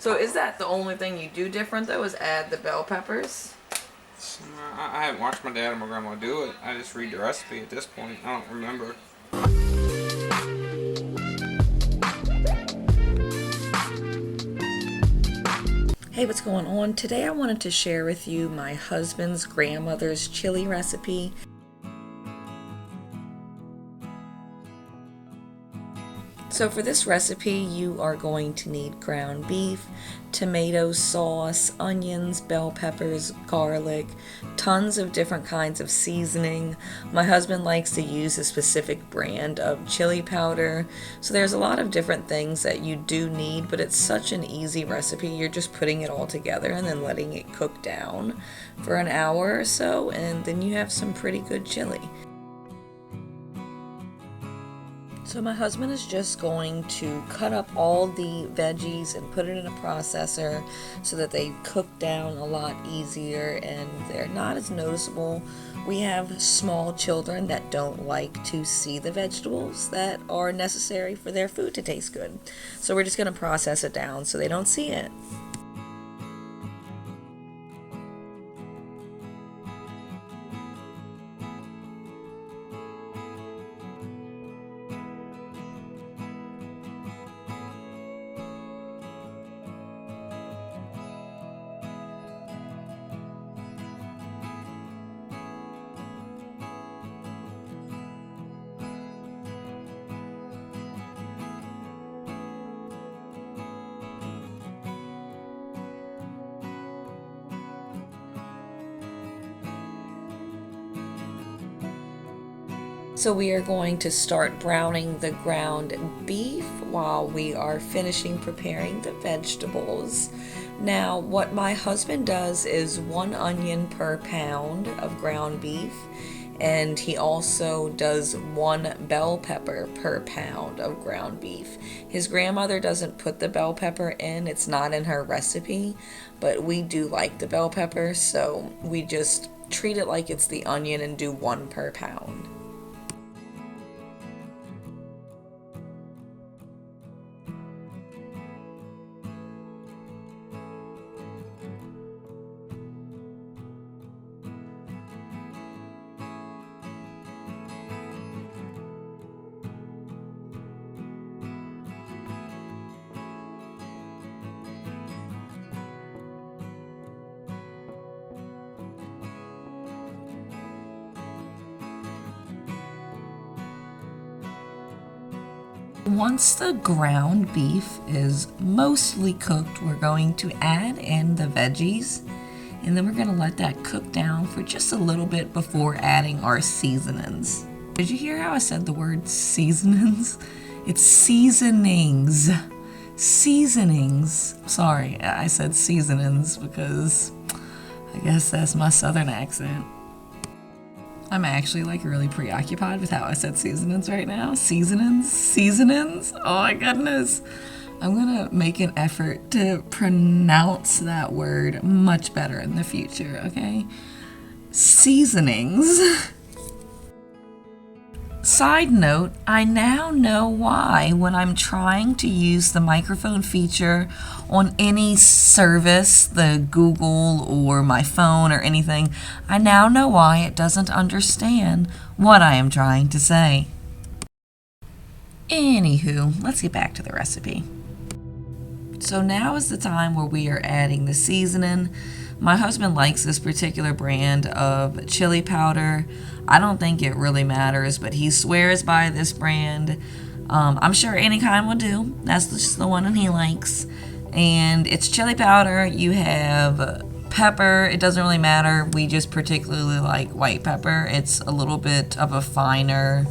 So is that the only thing you do different though? Is add the bell peppers? I haven't watched my dad and my grandma do it. I just read the recipe at this point. I don't remember. Hey, what's going on? Today I wanted to share with you my husband's grandmother's chili recipe. So for this recipe, you are going to need ground beef, tomato sauce, onions, bell peppers, garlic, tons of different kinds of seasoning. My husband likes to use a specific brand of chili powder. So there's a lot of different things that you do need, but it's such an easy recipe. You're just putting it all together and then letting it cook down for an hour or so, and then you have some pretty good chili. So my husband is just going to cut up all the veggies and put it in a processor so that they cook down a lot easier and they're not as noticeable. We have small children that don't like to see the vegetables that are necessary for their food to taste good. So we're just going to process it down so they don't see it. So we are going to start browning the ground beef while we are finishing preparing the vegetables. Now, what my husband does is 1 onion per pound of ground beef, and he also does 1 bell pepper per pound of ground beef. His grandmother doesn't put the bell pepper in, it's not in her recipe, but we do like the bell pepper, so we just treat it like it's the onion and do 1 per pound. Once the ground beef is mostly cooked, we're going to add in the veggies, and then we're going to let that cook down for just a little bit before adding our seasonings. Did you hear how I said the word seasonings? It's seasonings. Seasonings. Sorry, I said seasonings because I guess that's my southern accent. I'm actually really preoccupied with how I said seasonings right now. Seasonings. Oh my goodness. I'm gonna make an effort to pronounce that word much better in the future, okay? Seasonings. Side note, I now know why when I'm trying to use the microphone feature on any service, the Google or my phone or anything, I now know why it doesn't understand what I am trying to say. Anywho, let's get back to the recipe. So now is the time where we are adding the seasoning. My husband likes this particular brand of chili powder. I don't think it really matters, but he swears by this brand. I'm sure any kind will do. That's just the one that he likes. And it's chili powder. You have pepper. It doesn't really matter. We just particularly like white pepper. It's a little bit of a finer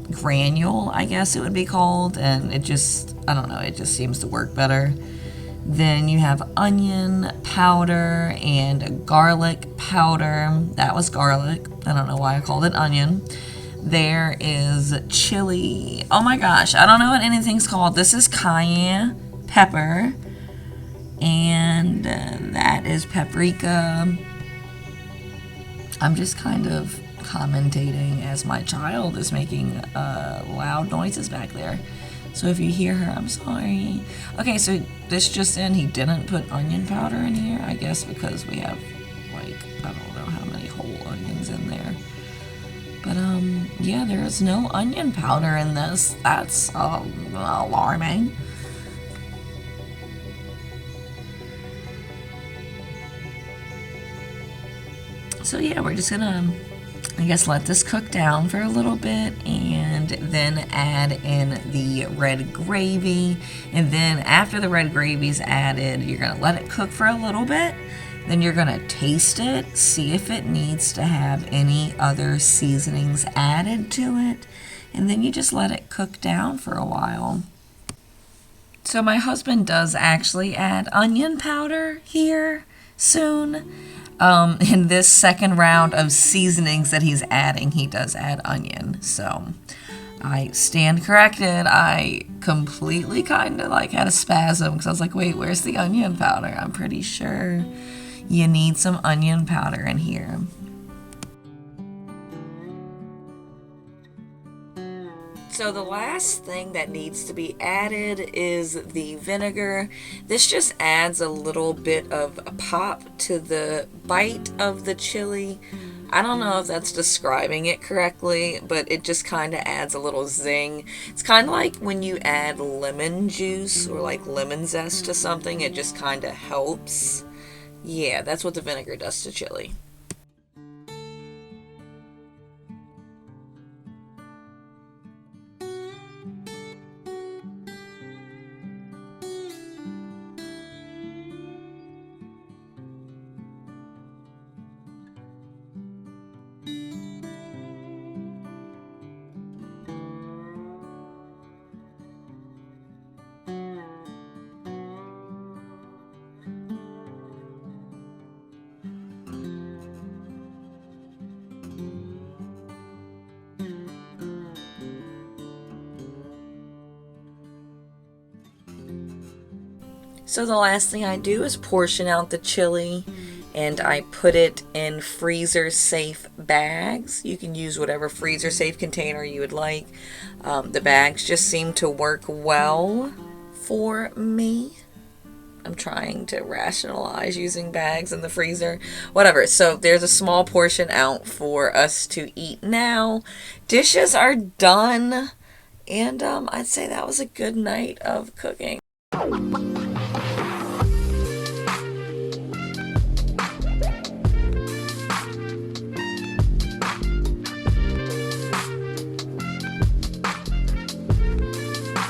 granule, I guess it would be called. And it just, I don't know, it just seems to work better. Then you have onion powder and garlic powder. That was garlic. I don't know why I called it onion. There is chili. Oh my gosh, I don't know what anything's called. This is cayenne pepper. And that is paprika. I'm just kind of commentating as my child is making loud noises back there. So if you hear her, I'm sorry. Okay, so this just in, he didn't put onion powder in here, I guess because we have, like, I don't know how many whole onions in there. But, yeah, there is no onion powder in this. That's, alarming. So, yeah, we're just gonna, I guess, let this cook down for a little bit and then add in the red gravy. And then after the red gravy's added, you're gonna let it cook for a little bit. Then you're gonna taste it, see if it needs to have any other seasonings added to it. And then you just let it cook down for a while. So my husband does actually add onion powder here soon. In this second round of seasonings that he's adding, he does add onion. So I stand corrected. I completely kind of like had a spasm because I was like, wait, where's the onion powder? I'm pretty sure you need some onion powder in here. So the last thing that needs to be added is the vinegar. This just adds a little bit of a pop to the bite of the chili. I don't know if that's describing it correctly, but it just kind of adds a little zing. It's kind of like when you add lemon juice or like lemon zest to something, it just kind of helps. Yeah, that's what the vinegar does to chili. So the last thing I do is portion out the chili and I put it in freezer safe bags. You can use whatever freezer safe container you would like. The bags just seem to work well for me. I'm trying to rationalize using bags in the freezer. Whatever. So there's a small portion out for us to eat now. Dishes are done. And I'd say that was a good night of cooking.